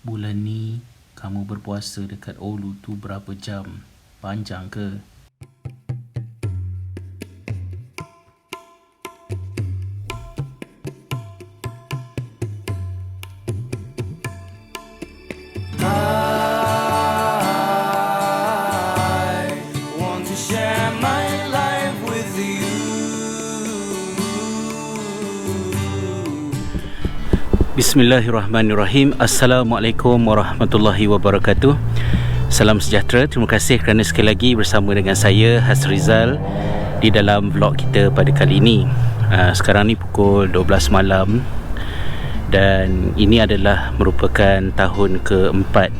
Bulan ni kamu berpuasa dekat Oulu tu berapa jam? Panjang ke? I want to share my life with you. Bismillahirrahmanirrahim. Assalamualaikum warahmatullahi wabarakatuh. Salam sejahtera. Terima kasih kerana sekali lagi bersama dengan saya Hasrizal di dalam vlog kita pada kali ini. Sekarang ni pukul 12 malam dan ini adalah merupakan tahun keempat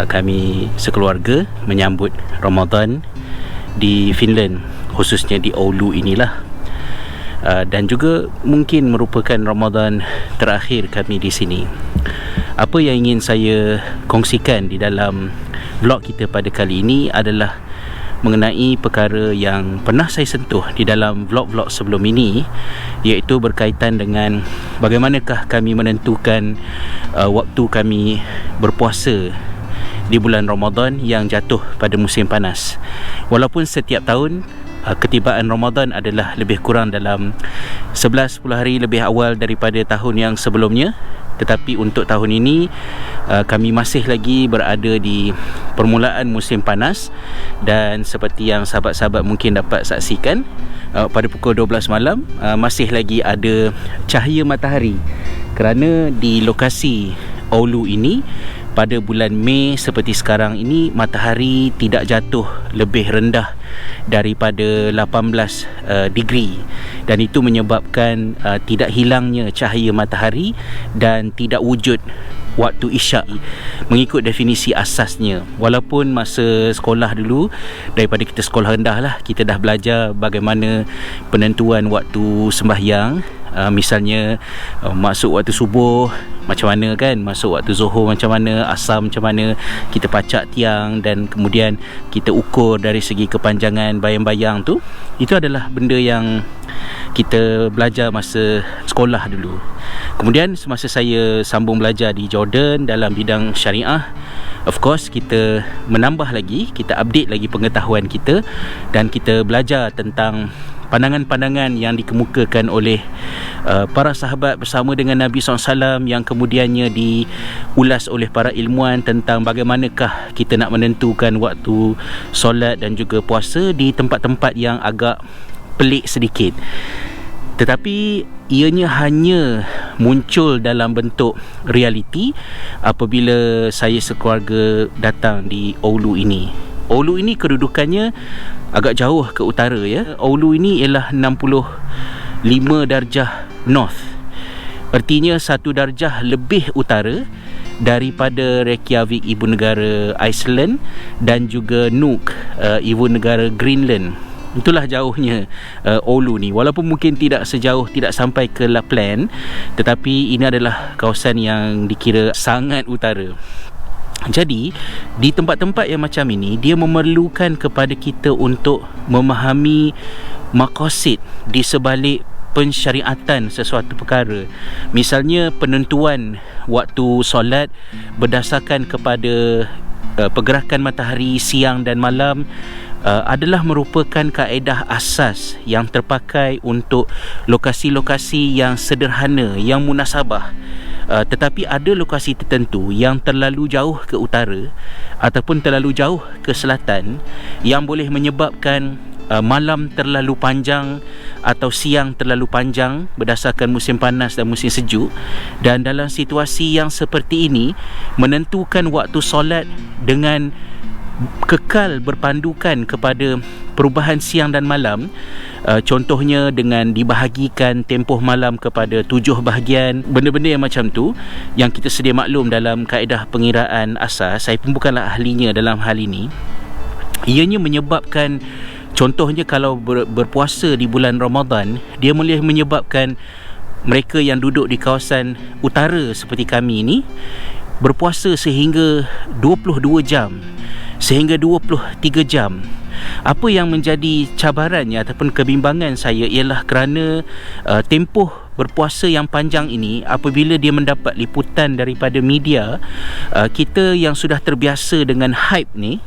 kami sekeluarga menyambut Ramadan di Finland, khususnya di Oulu inilah. Dan juga mungkin merupakan Ramadan terakhir kami di sini. Apa yang ingin saya kongsikan di dalam vlog kita pada kali ini adalah mengenai perkara yang pernah saya sentuh di dalam vlog-vlog sebelum ini, iaitu berkaitan dengan bagaimanakah kami menentukan waktu kami berpuasa di bulan Ramadan yang jatuh pada musim panas. Walaupun setiap tahun ketibaan Ramadan adalah lebih kurang dalam 11-10 hari lebih awal daripada tahun yang sebelumnya, tetapi untuk tahun ini kami masih lagi berada di permulaan musim panas. Dan seperti yang sahabat-sahabat mungkin dapat saksikan, pada pukul 12 malam masih lagi ada cahaya matahari, kerana di lokasi Oulu ini pada bulan Mei seperti sekarang ini, matahari tidak jatuh lebih rendah daripada 18 degree, dan itu menyebabkan tidak hilangnya cahaya matahari dan tidak wujud waktu isyak mengikut definisi asasnya. Walaupun masa sekolah dulu, daripada kita sekolah rendah lah, kita dah belajar bagaimana penentuan waktu sembahyang. Misalnya masuk waktu subuh macam mana kan, masuk waktu zuhur macam mana, asar macam mana, kita pacak tiang dan kemudian kita ukur dari segi kepanjangan bayang-bayang tu. Itu adalah benda yang kita belajar masa sekolah dulu. Kemudian semasa saya sambung belajar di Jordan dalam bidang syariah, of course kita menambah lagi, kita update lagi pengetahuan kita, dan kita belajar tentang pandangan-pandangan yang dikemukakan oleh para sahabat bersama dengan Nabi SAW, yang kemudiannya diulas oleh para ilmuwan tentang bagaimanakah kita nak menentukan waktu solat dan juga puasa di tempat-tempat yang agak pelik sedikit. Tetapi ianya hanya muncul dalam bentuk realiti apabila saya sekeluarga datang di Oulu ini. Oulu ini kedudukannya agak jauh ke utara ya. Oulu ini ialah 65 darjah north. Artinya 1 darjah lebih utara daripada Reykjavik, ibu negara Iceland, dan juga Nuuk, ibu negara Greenland. Itulah jauhnya Oulu ni. Walaupun mungkin tidak sampai ke Lapland, tetapi ini adalah kawasan yang dikira sangat utara. Jadi di tempat-tempat yang macam ini, dia memerlukan kepada kita untuk memahami maqasid di sebalik pensyariatan sesuatu perkara. Misalnya penentuan waktu solat berdasarkan kepada pergerakan matahari siang dan malam adalah merupakan kaedah asas yang terpakai untuk lokasi-lokasi yang sederhana, yang munasabah. Tetapi ada lokasi tertentu yang terlalu jauh ke utara ataupun terlalu jauh ke selatan yang boleh menyebabkan malam terlalu panjang atau siang terlalu panjang berdasarkan musim panas dan musim sejuk. Dan dalam situasi yang seperti ini, menentukan waktu solat dengan kekal berpandukan kepada perubahan siang dan malam, contohnya dengan dibahagikan tempoh malam kepada 7 bahagian, benda-benda yang macam tu yang kita sedia maklum dalam kaedah pengiraan asas. Saya pun bukanlah ahlinya dalam hal ini. Ianya menyebabkan, contohnya kalau berpuasa di bulan Ramadan, dia boleh menyebabkan mereka yang duduk di kawasan utara seperti kami ini berpuasa sehingga 22 jam, sehingga 23 jam. Apa yang menjadi cabarannya ataupun kebimbangan saya ialah kerana tempoh berpuasa yang panjang ini, apabila dia mendapat liputan daripada media, kita yang sudah terbiasa dengan hype ni,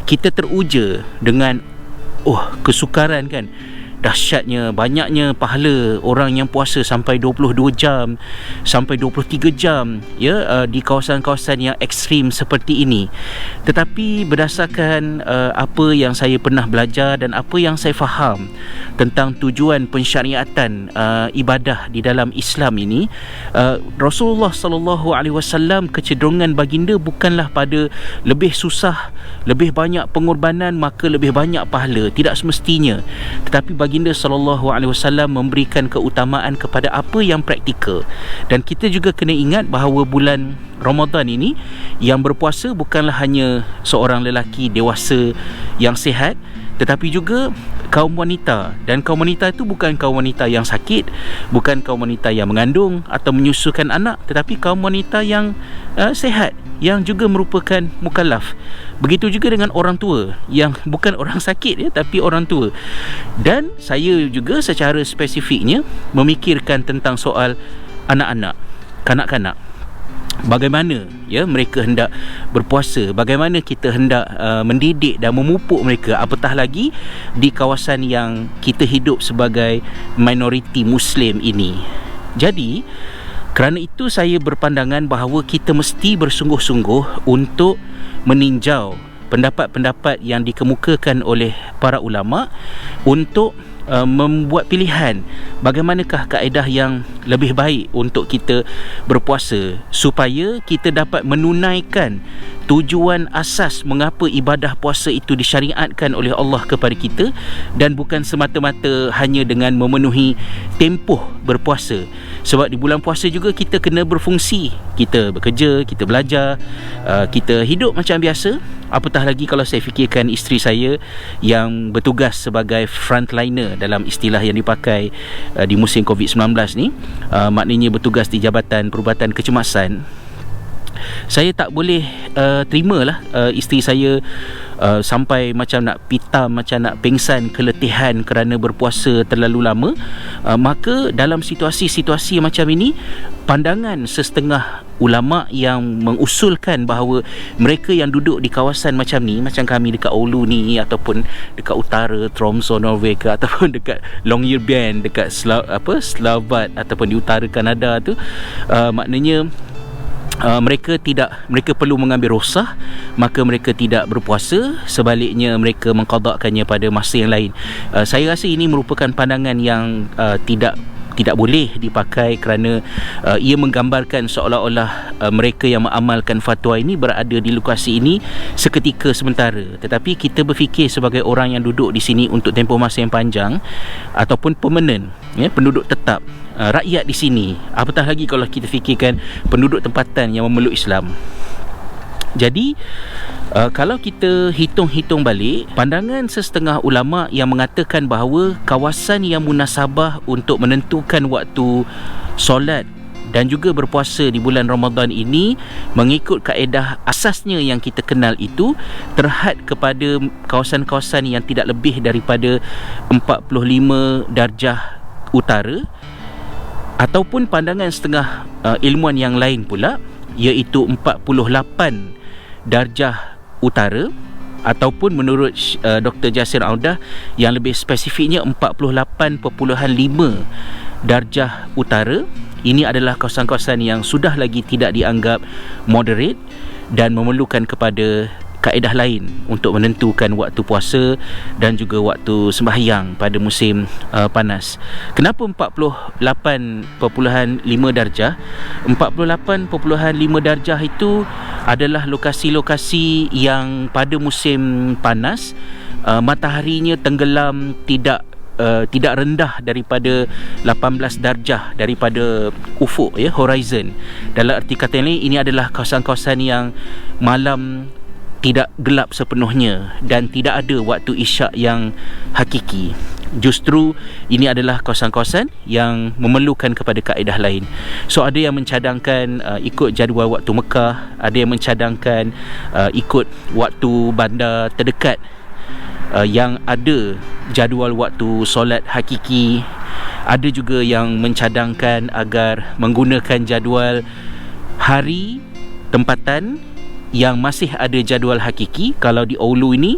kita teruja dengan kesukaran kan, dahsyatnya, banyaknya pahala orang yang puasa sampai 22 jam, sampai 23 jam di kawasan-kawasan yang ekstrim seperti ini. Tetapi berdasarkan apa yang saya pernah belajar dan apa yang saya faham tentang tujuan pensyariatan ibadah di dalam Islam ini, Rasulullah sallallahu alaihi wasallam, kecenderungan baginda bukanlah pada lebih susah, lebih banyak pengorbanan maka lebih banyak pahala. Tidak semestinya. Tetapi baginda sallallahu alaihi wasallam memberikan keutamaan kepada apa yang praktikal. Dan kita juga kena ingat bahawa bulan Ramadan ini, yang berpuasa bukanlah hanya seorang lelaki dewasa yang sihat, tetapi juga kaum wanita. Dan kaum wanita itu bukan kaum wanita yang sakit, bukan kaum wanita yang mengandung atau menyusukan anak, tetapi kaum wanita yang sihat, yang juga merupakan mukallaf. Begitu juga dengan orang tua yang bukan orang sakit tapi orang tua. Dan saya juga secara spesifiknya memikirkan tentang soal anak-anak, kanak-kanak. Bagaimana mereka hendak berpuasa, bagaimana kita hendak mendidik dan memupuk mereka, apatah lagi di kawasan yang kita hidup sebagai minoriti Muslim ini. Jadi kerana itu saya berpandangan bahawa kita mesti bersungguh-sungguh untuk meninjau pendapat-pendapat yang dikemukakan oleh para ulama untuk membuat pilihan bagaimanakah kaedah yang lebih baik untuk kita berpuasa, supaya kita dapat menunaikan tujuan asas mengapa ibadah puasa itu disyariatkan oleh Allah kepada kita, dan bukan semata-mata hanya dengan memenuhi tempoh berpuasa. Sebab di bulan puasa juga kita kena berfungsi, kita bekerja, kita belajar, kita hidup macam biasa. Apatah lagi kalau saya fikirkan isteri saya yang bertugas sebagai frontliner dalam istilah yang dipakai di musim COVID-19 ni, maknanya bertugas di Jabatan Perubatan Kecemasan. Saya tak boleh terimalah isteri saya sampai macam nak pitam, macam nak pengsan, keletihan kerana berpuasa terlalu lama. Maka dalam situasi-situasi macam ini, pandangan setengah ulama yang mengusulkan bahawa mereka yang duduk di kawasan macam ni, macam kami dekat Oulu ni, ataupun dekat utara Tromsø, Norway ke, ataupun dekat Longyearbyen, dekat Svalbard, ataupun di utara Kanada tu, maknanya mereka perlu mengambil rosah, maka mereka tidak berpuasa, sebaliknya mereka mengqadakkannya pada masa yang lain. Saya rasa ini merupakan pandangan yang tidak boleh dipakai, kerana ia menggambarkan seolah-olah mereka yang mengamalkan fatwa ini berada di lokasi ini seketika sementara. Tetapi kita berfikir sebagai orang yang duduk di sini untuk tempoh masa yang panjang, ataupun permanent, penduduk tetap, rakyat di sini. Apatah lagi kalau kita fikirkan penduduk tempatan yang memeluk Islam. Jadi kalau kita hitung-hitung balik, pandangan setengah ulama yang mengatakan bahawa kawasan yang munasabah untuk menentukan waktu solat dan juga berpuasa di bulan Ramadan ini, mengikut kaedah asasnya yang kita kenal itu, terhad kepada kawasan-kawasan yang tidak lebih daripada 45 darjah utara, ataupun pandangan setengah ilmuwan yang lain pula, iaitu 48 darjah utara, ataupun menurut Dr. Jasir Audah yang lebih spesifiknya 48.5 darjah utara. Ini adalah kawasan-kawasan yang sudah lagi tidak dianggap moderate dan memerlukan kepada kaedah lain untuk menentukan waktu puasa dan juga waktu sembahyang pada musim panas. Kenapa 48.5 darjah? 48.5 darjah itu adalah lokasi-lokasi yang pada musim panas mataharinya tenggelam tidak rendah daripada 18 darjah daripada ufuk, horizon. Dalam arti kata lain, ini adalah kawasan-kawasan yang malam tidak gelap sepenuhnya dan tidak ada waktu isyak yang hakiki. Justru ini adalah kawasan-kawasan yang memerlukan kepada kaedah lain. So ada yang mencadangkan ikut jadual waktu Mekah, ada yang mencadangkan ikut waktu bandar terdekat yang ada jadual waktu solat hakiki. Ada juga yang mencadangkan agar menggunakan jadual hari tempatan yang masih ada jadual hakiki. Kalau di Oulu ini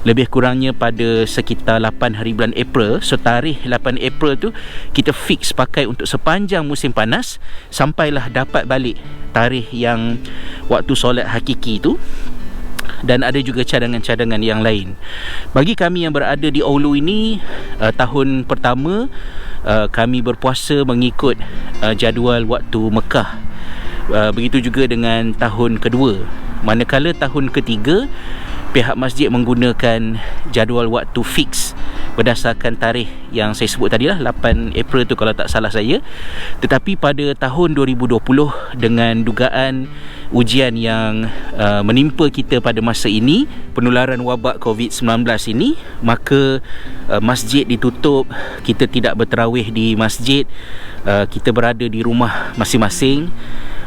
lebih kurangnya pada sekitar 8 hari bulan April. So tarikh 8 April tu kita fix pakai untuk sepanjang musim panas sampailah dapat balik tarikh yang waktu solat hakiki tu. Dan ada juga cadangan-cadangan yang lain. Bagi kami yang berada di Oulu ini, tahun pertama kami berpuasa mengikut jadual waktu Mekah. Begitu juga dengan tahun kedua. Manakala tahun ketiga, pihak masjid menggunakan jadual waktu fix berdasarkan tarikh yang saya sebut tadi lah, 8 April tu kalau tak salah saya. Tetapi pada tahun 2020 dengan dugaan ujian yang menimpa kita pada masa ini, penularan wabak COVID-19 ini, maka masjid ditutup, kita tidak berterawih di masjid, kita berada di rumah masing-masing.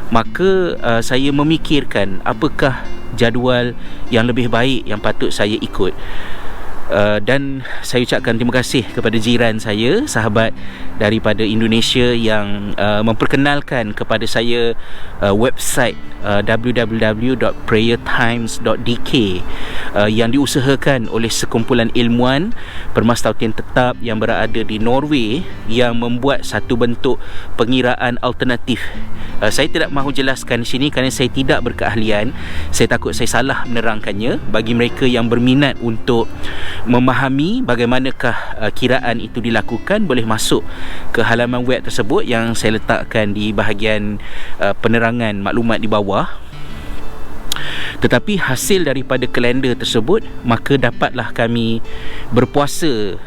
Maka saya memikirkan apakah jadual yang lebih baik yang patut saya ikut. Dan saya ucapkan terima kasih kepada jiran saya, sahabat daripada Indonesia yang memperkenalkan kepada saya website www.prayertimes.dk yang diusahakan oleh sekumpulan ilmuwan permastautin tetap yang berada di Norway, yang membuat satu bentuk pengiraan alternatif. Saya tidak mahu jelaskan di sini kerana saya tidak berkeahlian. Saya takut saya salah menerangkannya. Bagi mereka yang berminat untuk memahami bagaimanakah kiraan itu dilakukan, boleh masuk ke halaman web tersebut yang saya letakkan di bahagian penerangan maklumat di bawah. Tetapi hasil daripada kalender tersebut, maka dapatlah kami berpuasa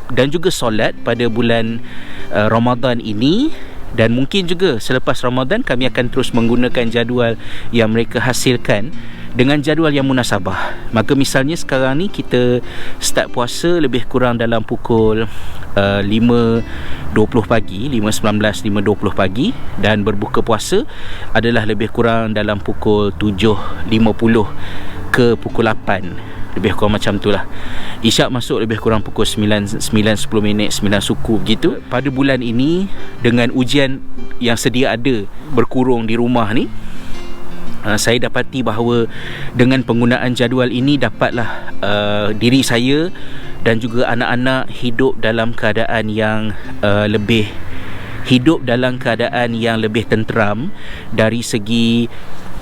dan juga solat pada bulan Ramadan ini. Dan mungkin juga selepas Ramadan kami akan terus menggunakan jadual yang mereka hasilkan dengan jadual yang munasabah. Maka misalnya sekarang ni kita start puasa lebih kurang dalam pukul 5.20 pagi, 5.19, 5.20 pagi, dan berbuka puasa adalah lebih kurang dalam pukul 7.50 ke pukul 8. Lebih kurang macam tu lah. Isyak masuk lebih kurang pukul 9, 10 minit, 9 suku begitu. Pada bulan ini, dengan ujian yang sedia ada berkurung di rumah ni, saya dapati bahawa dengan penggunaan jadual ini dapatlah diri saya dan juga anak-anak hidup dalam keadaan yang lebih tenteram dari segi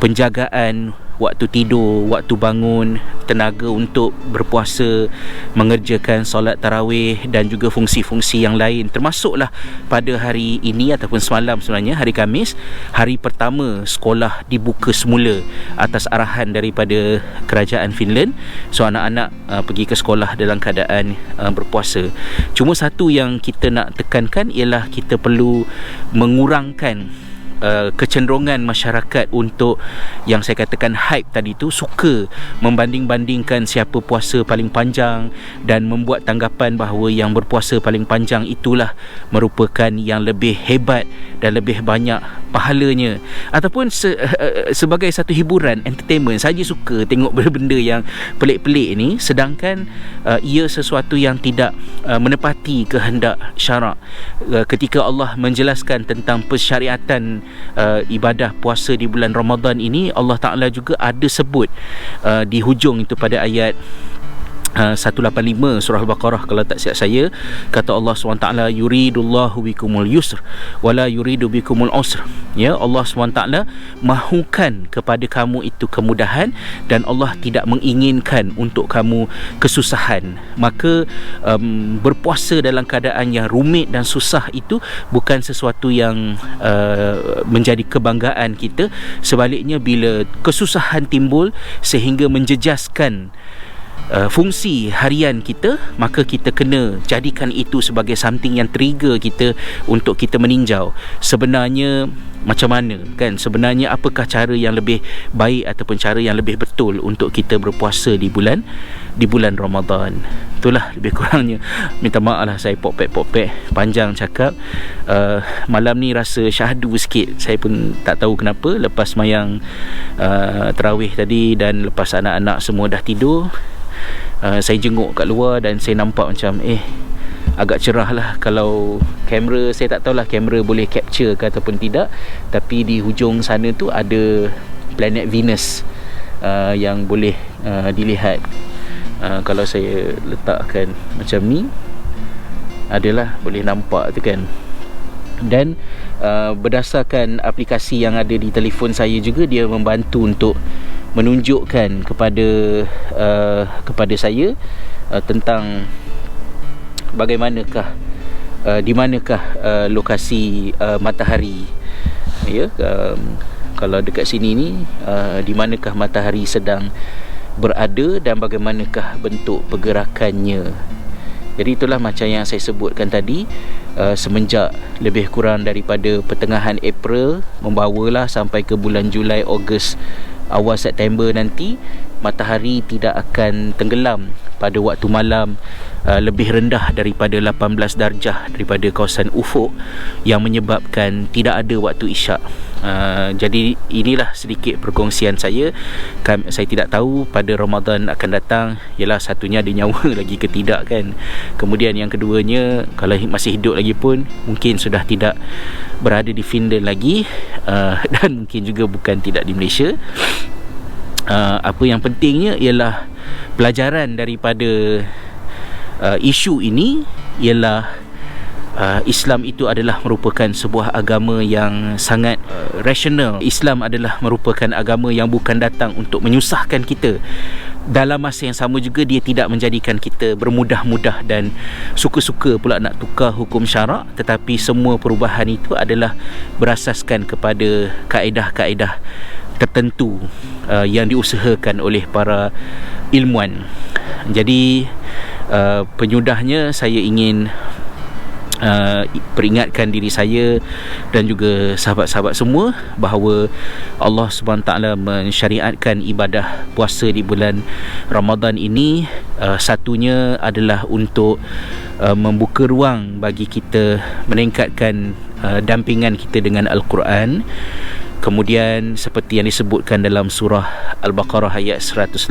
penjagaan waktu tidur, waktu bangun, tenaga untuk berpuasa, mengerjakan solat tarawih dan juga fungsi-fungsi yang lain. Termasuklah pada hari ini ataupun semalam sebenarnya, hari Khamis, hari pertama sekolah dibuka semula atas arahan daripada kerajaan Finland. So anak-anak pergi ke sekolah dalam keadaan berpuasa. Cuma satu yang kita nak tekankan ialah kita perlu mengurangkan kecenderungan masyarakat untuk yang saya katakan hype tadi tu, suka membanding-bandingkan siapa puasa paling panjang dan membuat tanggapan bahawa yang berpuasa paling panjang itulah merupakan yang lebih hebat dan lebih banyak pahalanya, ataupun sebagai satu hiburan, entertainment saja, suka tengok benda-benda yang pelik-pelik ni, sedangkan ia sesuatu yang tidak menepati kehendak syarak. Ketika Allah menjelaskan tentang persyariatan ibadah puasa di bulan Ramadan ini, Allah Ta'ala juga ada sebut di hujung itu pada ayat 185 surah Al-Baqarah kalau tak silap saya, kata Allah SWT, yuridullahu bikumul yusr wala yuridu bikumul usr. Ya, Allah SWT mahukan kepada kamu itu kemudahan dan Allah tidak menginginkan untuk kamu kesusahan. Maka berpuasa dalam keadaan yang rumit dan susah itu bukan sesuatu yang menjadi kebanggaan kita. Sebaliknya, bila kesusahan timbul sehingga menjejaskan fungsi harian kita, maka kita kena jadikan itu sebagai something yang trigger kita untuk kita meninjau sebenarnya macam mana kan, sebenarnya apakah cara yang lebih baik ataupun cara yang lebih betul untuk kita berpuasa di bulan Ramadan. Itulah lebih kurangnya. Minta maaf lah saya popek panjang cakap. Malam ni rasa syahdu sikit. Saya pun tak tahu kenapa, lepas mayang tarawih tadi dan lepas anak-anak semua dah tidur, saya jenguk kat luar dan saya nampak macam agak cerah lah. Kalau kamera, saya tak tahulah kamera boleh capture ke ataupun tidak, tapi di hujung sana tu ada planet Venus yang boleh dilihat. Kalau saya letakkan macam ni, adalah boleh nampak tu kan. Dan berdasarkan aplikasi yang ada di telefon saya juga, dia membantu untuk menunjukkan kepada saya tentang bagaimanakah di manakah lokasi matahari, ya. Kalau dekat sini ni, di manakah matahari sedang berada dan bagaimanakah bentuk pergerakannya. Jadi itulah macam yang saya sebutkan tadi, semenjak lebih kurang daripada pertengahan April membawalah sampai ke bulan Julai, Ogos, awal September nanti, matahari tidak akan tenggelam pada waktu malam lebih rendah daripada 18 darjah daripada kawasan ufuk, yang menyebabkan tidak ada waktu isyak. Jadi inilah sedikit perkongsian saya. Saya tidak tahu pada Ramadan akan datang, ialah satunya ada nyawa lagi ke tidak kan. Kemudian yang keduanya, kalau masih hidup lagi pun mungkin sudah tidak berada di Finland lagi, dan mungkin juga bukan tidak di Malaysia. Apa yang pentingnya ialah pelajaran daripada isu ini ialah Islam itu adalah merupakan sebuah agama yang sangat rasional. Islam adalah merupakan agama yang bukan datang untuk menyusahkan kita. Dalam masa yang sama juga, dia tidak menjadikan kita bermudah-mudah dan suka-suka pula nak tukar hukum syarak, tetapi semua perubahan itu adalah berasaskan kepada kaedah-kaedah tertentu yang diusahakan oleh para ilmuwan. Jadi penyudahnya, saya ingin peringatkan diri saya dan juga sahabat-sahabat semua bahawa Allah SWT mensyariatkan ibadah puasa di bulan Ramadan ini, satunya adalah untuk membuka ruang bagi kita meningkatkan dampingan kita dengan Al-Quran. Kemudian seperti yang disebutkan dalam surah Al-Baqarah ayat 183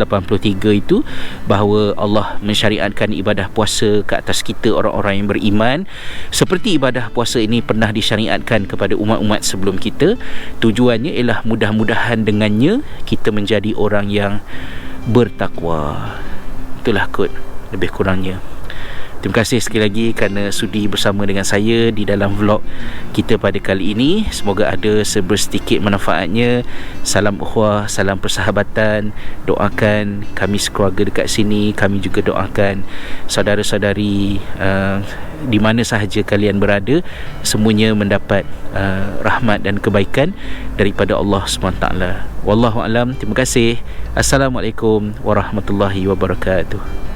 itu, bahawa Allah mensyariatkan ibadah puasa ke atas kita orang-orang yang beriman, seperti ibadah puasa ini pernah disyariatkan kepada umat-umat sebelum kita. Tujuannya ialah mudah-mudahan dengannya kita menjadi orang yang bertakwa. Itulah kot lebih kurangnya. Terima kasih sekali lagi kerana sudi bersama dengan saya di dalam vlog kita pada kali ini. Semoga ada sedikit manfaatnya. Salam ukhuwah, salam persahabatan. Doakan kami sekeluarga dekat sini. Kami juga doakan saudara-saudari di mana sahaja kalian berada, semuanya mendapat rahmat dan kebaikan daripada Allah SWT. Wallahu a'lam. Terima kasih. Assalamualaikum warahmatullahi wabarakatuh.